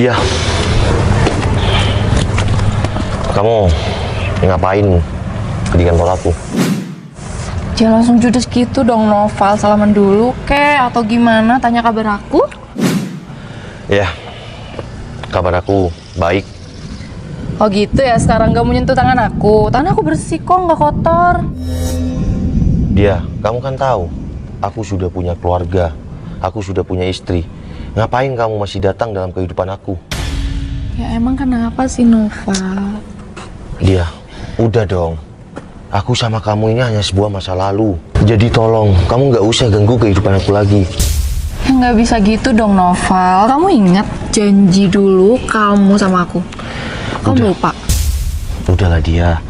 Dia, kamu ngapain di kantor aku? Jangan langsung judes gitu dong, Noval. Salaman dulu kek atau gimana? Tanya kabar aku. Ya, kabar aku baik. Oh gitu ya, sekarang gak mau nyentuh tangan aku. Tangan aku bersih kok, gak kotor. Dia, kamu kan tahu, aku sudah punya keluarga, aku sudah punya istri. Ngapain kamu masih datang dalam kehidupan aku? Ya emang kenapa sih, Noval? Dia, udah dong. Aku sama kamu ini hanya sebuah masa lalu. Jadi tolong, kamu nggak usah ganggu kehidupan aku lagi. Ya nggak bisa gitu dong, Noval. Kamu ingat janji dulu kamu sama aku. Kamu lupa? Udahlah dia.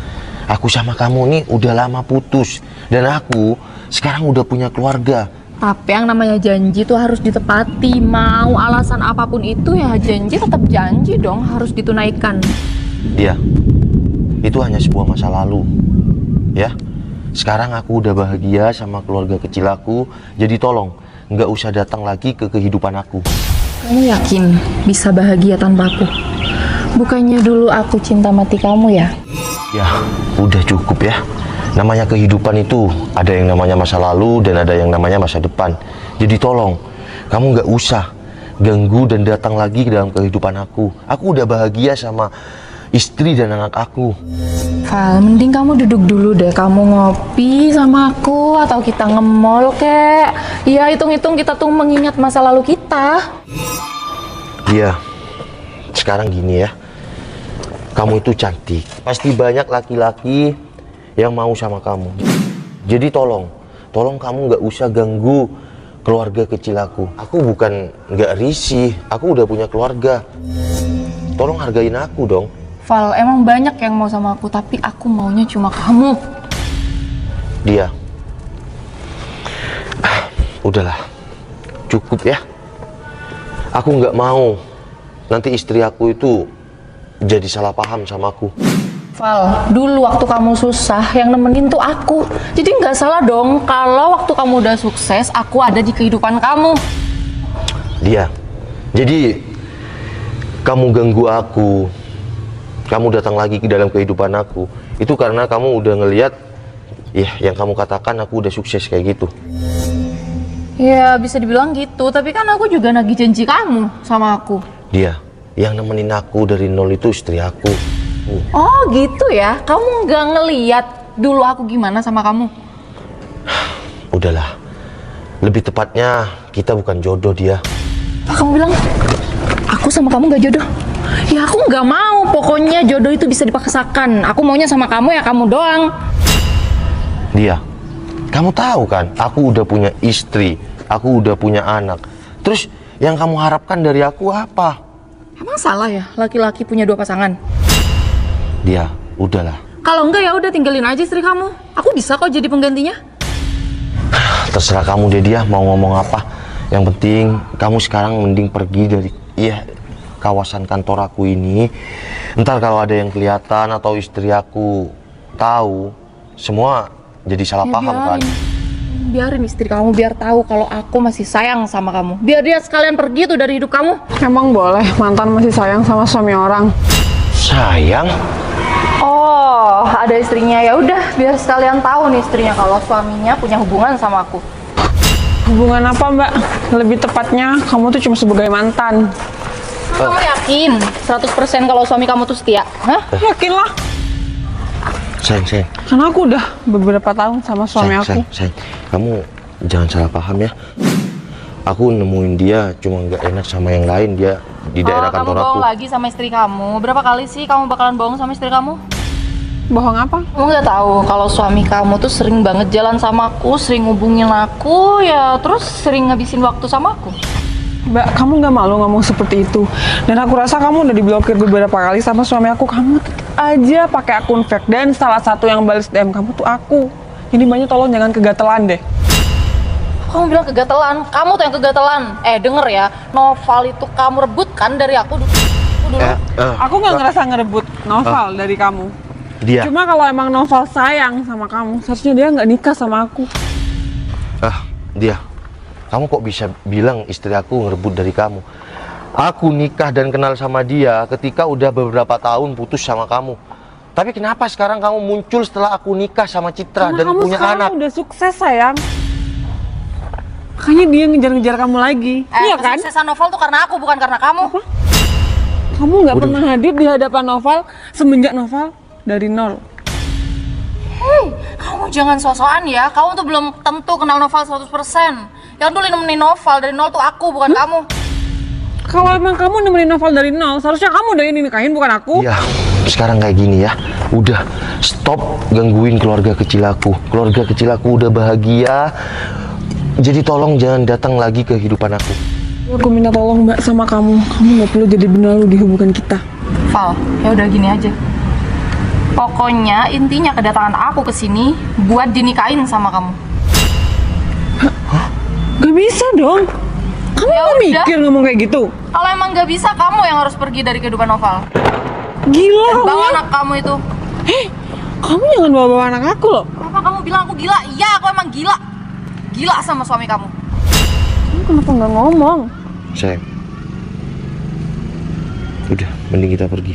Aku sama kamu nih udah lama putus. Dan aku sekarang udah punya keluarga. Tapi yang namanya janji tuh harus ditepati. Mau alasan apapun itu ya janji tetap janji dong, harus ditunaikan. Dia, itu hanya sebuah masa lalu. Ya, sekarang aku udah bahagia sama keluarga kecil aku. Jadi tolong, nggak usah datang lagi ke kehidupan aku. Kamu yakin bisa bahagia tanpa aku? Bukannya dulu aku cinta mati kamu ya? Ya, udah cukup ya. Namanya kehidupan itu ada yang namanya masa lalu dan ada yang namanya masa depan. Jadi tolong, kamu nggak usah ganggu dan datang lagi ke dalam kehidupan aku. Aku udah bahagia sama istri dan anak aku. Val, mending kamu duduk dulu deh. Kamu ngopi sama aku atau kita nge-mall kek. Ya hitung-hitung kita tuh mengingat masa lalu kita. Iya, sekarang gini ya. Kamu itu cantik. Pasti banyak laki-laki yang mau sama kamu. Jadi tolong kamu nggak usah ganggu keluarga kecil aku. Aku bukan nggak risih, aku udah punya keluarga. Tolong hargain aku dong. Val, emang banyak yang mau sama aku, tapi aku maunya cuma kamu. Dia, udahlah, cukup ya. Aku nggak mau nanti istri aku itu jadi salah paham sama aku. Val, dulu waktu kamu susah yang nemenin tuh aku. Jadi nggak salah dong kalau waktu kamu udah sukses aku ada di kehidupan kamu. Dia, jadi kamu ganggu aku, kamu datang lagi ke dalam kehidupan aku, itu karena kamu udah ngelihat, ya yang kamu katakan aku udah sukses kayak gitu. Ya bisa dibilang gitu, tapi kan aku juga nagih janji kamu sama aku. Dia, yang nemenin aku dari nol itu istri aku. Oh gitu ya, kamu nggak ngeliat dulu aku gimana sama kamu? Udahlah, lebih tepatnya kita bukan jodoh dia. Apa kamu bilang aku sama kamu nggak jodoh? Ya aku nggak mau, pokoknya jodoh itu bisa dipaksakan. Aku maunya sama kamu ya kamu doang. Dia, kamu tahu kan, aku udah punya istri, aku udah punya anak. Terus yang kamu harapkan dari aku apa? Emang salah ya laki-laki punya dua pasangan? Dia, udahlah. Kalau enggak ya udah tinggalin aja istri kamu. Aku bisa kok jadi penggantinya. Terserah kamu deh dia mau ngomong apa. Yang penting kamu sekarang mending pergi dari kawasan kantor aku ini. Ntar kalau ada yang kelihatan atau istri aku tahu, semua jadi salah paham kan. Biarin istri kamu biar tahu kalau aku masih sayang sama kamu. Biar dia sekalian pergi tuh dari hidup kamu. Emang boleh mantan masih sayang sama suami orang? Sayang? Oh, ada istrinya. Ya udah, biar sekalian tahu nih istrinya kalau suaminya punya hubungan sama aku. Hubungan apa, Mbak? Lebih tepatnya kamu tuh cuma sebagai mantan. Kamu yakin 100% kalau suami kamu tuh setia? Hah? Yakin lah. Sayang. Karena aku udah beberapa tahun sama suami aku. Sayang. Kamu jangan salah paham ya. Aku nemuin dia cuma nggak enak sama yang lain, dia di daerah kantor kamu aku. bohong lagi sama istri kamu. Berapa kali sih kamu bakalan bohong sama istri kamu? Bohong apa? Kamu nggak tahu kalau suami kamu tuh sering banget jalan sama aku, sering hubungin aku, ya terus sering ngabisin waktu sama aku. Mbak, kamu nggak malu ngomong seperti itu? Dan aku rasa kamu udah diblokir beberapa kali sama suami aku. Kamu tetap aja pakai akun fake dan salah satu yang balas DM kamu tuh aku. Jadi Mbaknya tolong jangan kegatelan deh. Kamu bilang kegatelan, kamu tuh yang kegatelan. Denger ya, Noval itu kamu rebut kan dari aku dulu. Aku nggak ngerasa ngerebut Noval dari kamu. Dia. Cuma kalau emang Noval sayang sama kamu, seharusnya dia nggak nikah sama aku. Dia. Kamu kok bisa bilang istri aku ngerebut dari kamu? Aku nikah dan kenal sama dia ketika udah beberapa tahun putus sama kamu. Tapi kenapa sekarang kamu muncul setelah aku nikah sama Citra Karena dan kamu punya sekarang anak? udah sukses sayang. Makanya dia ngejar-ngejar kamu lagi. Iya kan? Kesuksesan Noval tuh karena aku, bukan karena kamu. Kamu nggak pernah hadir di hadapan Noval semenjak Noval dari nol. Hei, kamu jangan sok-sokan ya. Kamu tuh belum tentu kenal Noval 100%. Yang dulu nemenin Noval dari nol tuh aku, bukan kamu. Kalau emang kamu nemenin Noval dari nol, seharusnya kamu udah ini nikahin, bukan aku. Iya, sekarang kayak gini ya. Udah, stop gangguin keluarga kecil aku. Keluarga kecil aku udah bahagia. Jadi tolong jangan datang lagi ke kehidupan aku. Aku minta tolong mbak sama kamu. Kamu nggak perlu jadi benalu di hubungan kita. Val, ya udah gini aja. Pokoknya intinya kedatangan aku ke sini buat dinikahin sama kamu. Gak bisa dong. Kamu Ya nggak udah. mikir ngomong kayak gitu? Kalau emang gak bisa, kamu yang harus pergi dari kehidupan Noval. Gila Bawa kamu. anak kamu itu. Kamu jangan bawa-bawa anak aku loh. Apa kamu bilang aku gila? Iya, aku emang gila. Gila sama suami kamu. Kamu kenapa nggak ngomong? Sayang, udah, mending kita pergi.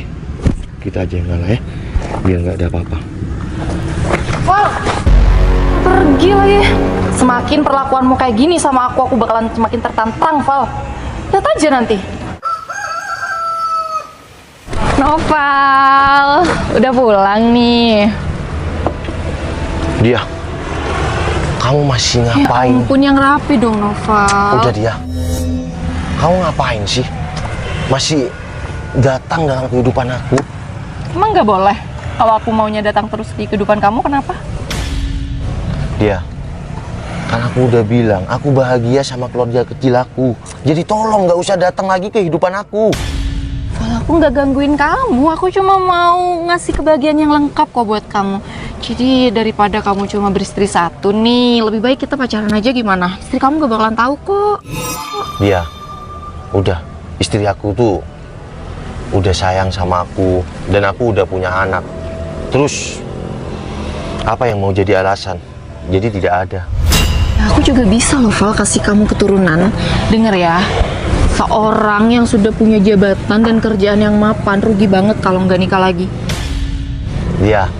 Kita aja yang ngalah ya, biar nggak ada apa-apa. Val, pergi lagi. Semakin perlakuanmu kayak gini sama aku bakalan semakin tertantang, Val. Lihat aja nanti. Noval, udah pulang nih. Dia, kamu masih Ya ngapain? ampun, yang rapi dong, Noval. Udah dia, kamu ngapain sih? Masih datang dalam kehidupan aku? Emang nggak boleh? Kalau aku maunya datang terus di kehidupan kamu, kenapa? Dia, kan aku udah bilang, aku bahagia sama keluarga kecil aku. Jadi tolong nggak usah datang lagi ke kehidupan aku. Val, aku nggak gangguin kamu. Aku cuma mau ngasih kebahagiaan yang lengkap kok buat kamu. Jadi daripada kamu cuma beristri satu nih, lebih baik kita pacaran aja gimana? Istri kamu gak bakalan tahu kok. Dia, udah, istri aku tuh udah sayang sama aku dan aku udah punya anak. Terus apa yang mau jadi alasan? Jadi tidak ada. Ya, aku juga bisa loh, Val, kasih kamu keturunan. Dengar ya, seorang yang sudah punya jabatan dan kerjaan yang mapan rugi banget kalau nggak nikah lagi. Dia,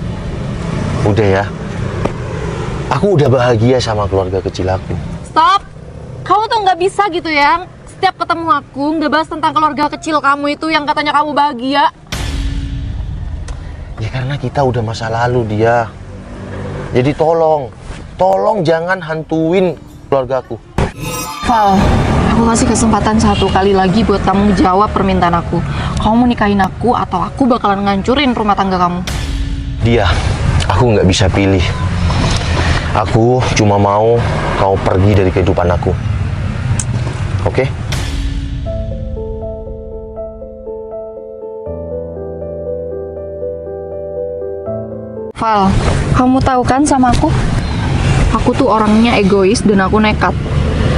udah ya. Aku udah bahagia sama keluarga kecil aku. Stop! Kamu tuh nggak bisa gitu ya. Setiap ketemu aku nggak bahas tentang keluarga kecil kamu itu yang katanya kamu bahagia. Ya karena kita udah masa lalu dia. Jadi tolong jangan hantuin keluargaku. Val, aku kasih kesempatan satu kali lagi buat kamu jawab permintaan aku. Kamu mau nikahin aku atau aku bakalan ngancurin rumah tangga kamu. Dia, aku nggak bisa pilih. Aku cuma mau kau pergi dari kehidupan aku. Oke? Val, kamu tahu kan sama aku? Aku tuh orangnya egois dan aku nekat.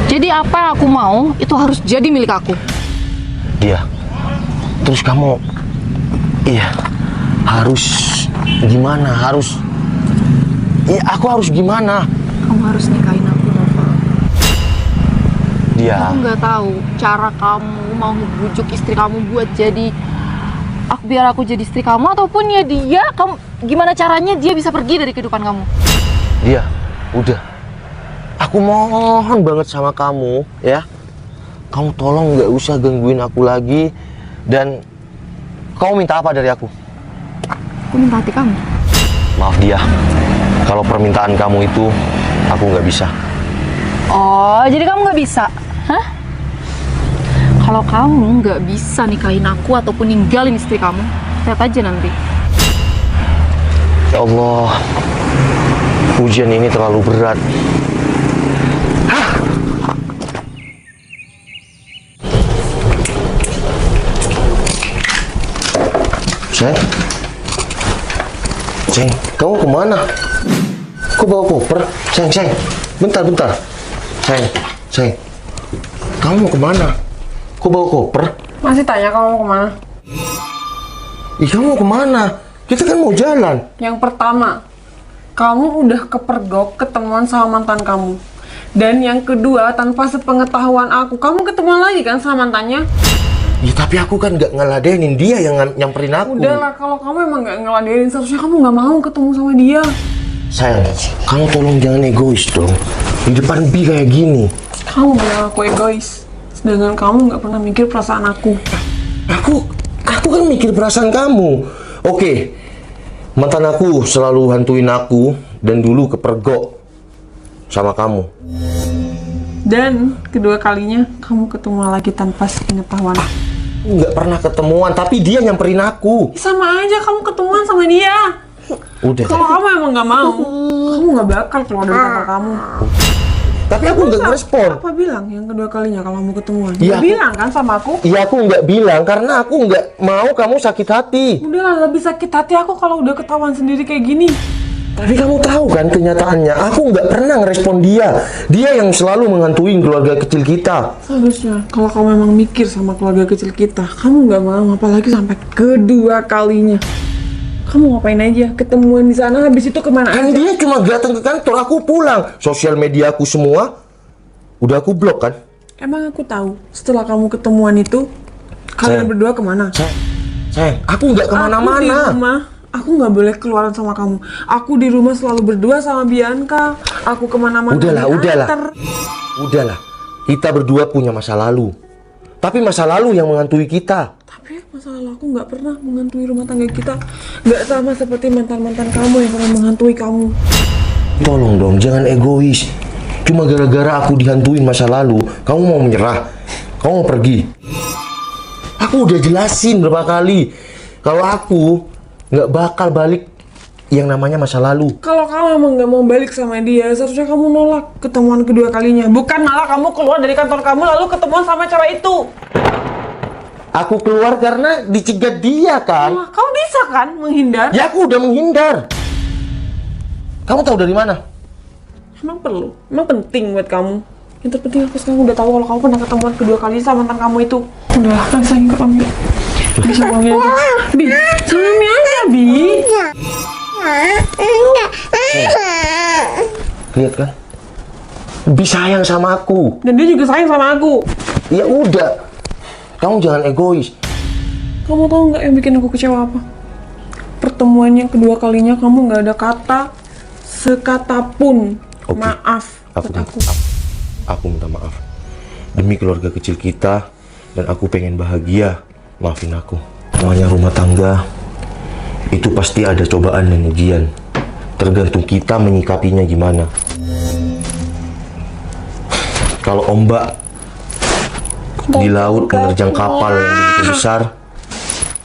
Jadi apa yang aku mau itu harus jadi milik aku. Dia. Terus kamu, iya, harus gimana? Iya, aku harus gimana? Kamu harus nikahin aku, Val. Dia. Aku nggak tahu cara kamu mau ngebujuk istri kamu buat jadi biar aku jadi istri kamu ataupun ya dia, kamu gimana caranya dia bisa pergi dari kehidupan kamu. Dia, udah. Aku mohon banget sama kamu, ya. Kamu tolong nggak usah gangguin aku lagi. Dan kamu minta apa dari aku? Aku minta hati kamu. Maaf dia, kalau permintaan kamu itu aku nggak bisa. Oh, jadi kamu nggak bisa? Hah? Kalau kamu nggak bisa nikahin aku ataupun ninggalin istri kamu, lihat aja nanti. Ya Allah, ujian ini terlalu berat. Hah? Ceng, kamu kemana? Kok bawa koper? Ceng, bentar. Ceng, kamu mau kemana? Kok bawa koper? Masih tanya kamu mau kemana? Ih, kamu mau kemana? Kita kan mau jalan. Yang pertama, kamu udah kepergok ketemuan sama mantan kamu. Dan yang kedua, tanpa sepengetahuan aku, kamu ketemuan lagi kan sama mantannya? Ya tapi aku kan nggak ngeladenin, dia yang nyamperin aku. Udahlah, kalau kamu emang nggak ngeladenin, seharusnya kamu nggak mau ketemu sama dia. Sayang, kamu tolong jangan egois dong. Di depan Bi kayak gini. Kamu bilang aku egois, sedangkan kamu nggak pernah mikir perasaan aku. Aku kan mikir perasaan kamu. Oke, mantan aku selalu hantuin aku dan dulu kepergok sama kamu. Dan kedua kalinya kamu ketemu lagi tanpa sepengetahuan. Nggak pernah ketemuan, tapi dia nyamperin aku. Sama aja kamu ketemuan sama dia. Udah. Kalau kamu emang nggak mau, kamu nggak bakal keluar dari kantor kamu. Tapi aku nggak ngerespon. Apa bilang yang kedua kalinya kalau mau ketemuan? Iya, Nggak bilang kan sama aku? Iya, aku nggak bilang karena aku nggak mau kamu sakit hati. Udahlah, lebih sakit hati aku kalau udah ketahuan sendiri kayak gini. Tapi kamu tahu kan kenyataannya, aku nggak pernah ngerespon dia. Dia yang selalu menghantui keluarga kecil kita. Seharusnya kalau kamu memang mikir sama keluarga kecil kita, kamu nggak mau, apalagi sampai kedua kalinya. Kamu ngapain aja? Ketemuan di sana, habis itu kemana Kan aja? dia cuma datang ke kantor, aku pulang. Sosial media aku semua udah aku blok kan. Emang aku tahu, setelah kamu ketemuan itu, kalian Sayang. berdua kemana? Sayang, aku nggak Aku di kemana-mana. rumah, aku nggak boleh keluaran sama kamu. Aku di rumah selalu berdua sama Bianca. Aku kemana-mana Udahlah. diantar. Udahlah, kita berdua punya masa lalu. Tapi masa lalu yang menghantui kita. Tapi masa lalu aku nggak pernah menghantui rumah tangga kita. Nggak sama seperti mantan-mantan kamu yang pernah menghantui kamu. Tolong dong, jangan egois. Cuma gara-gara aku dihantuin masa lalu, kamu mau menyerah? Kamu mau pergi? Aku udah jelasin berapa kali. Kalau aku nggak bakal balik yang namanya masa lalu. Kalau kamu emang nggak mau balik sama dia, seharusnya kamu nolak ketemuan kedua kalinya. Bukan malah kamu keluar dari kantor kamu lalu ketemuan sama cewek itu. Aku keluar karena dicegat dia kan. Wah, kamu bisa kan menghindar? Ya aku udah menghindar. Kamu tahu dari mana? Emang perlu? Emang penting buat kamu? Yang terpenting aku sekarang udah tahu kalau kamu pernah ketemuan kedua kali sama mantan kamu itu. Udah, kan saya ke Mami. Bisa panggil aja. Bi, sama Mami aja, Bi. Lihat kan? Bi sayang sama aku. Dan dia juga sayang sama aku. Ya udah. Kamu jangan egois. Kamu tahu nggak yang bikin aku kecewa apa? Pertemuan yang kedua kalinya kamu nggak ada kata sekata pun Oke. maaf Aku buat minta maaf. Aku minta maaf. Demi keluarga kecil kita dan aku pengen bahagia. Maafin aku. Namanya rumah tangga itu pasti ada cobaan dan ujian. Tergantung kita menyikapinya gimana. Kalau ombak di laut menerjang kapal yang begitu besar,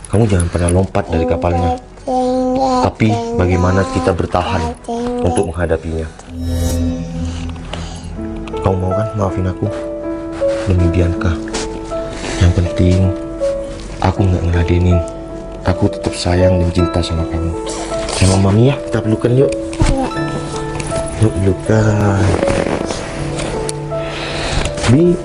kamu jangan pernah lompat dari kapalnya. Tapi bagaimana kita bertahan untuk menghadapinya. Kamu mau kan maafin aku demi Bianca? Yang penting aku nggak ngeladenin. Aku tetap sayang dan cinta sama kamu. Sama mami ya, kita pelukan yuk. Yuk pelukan. Bi,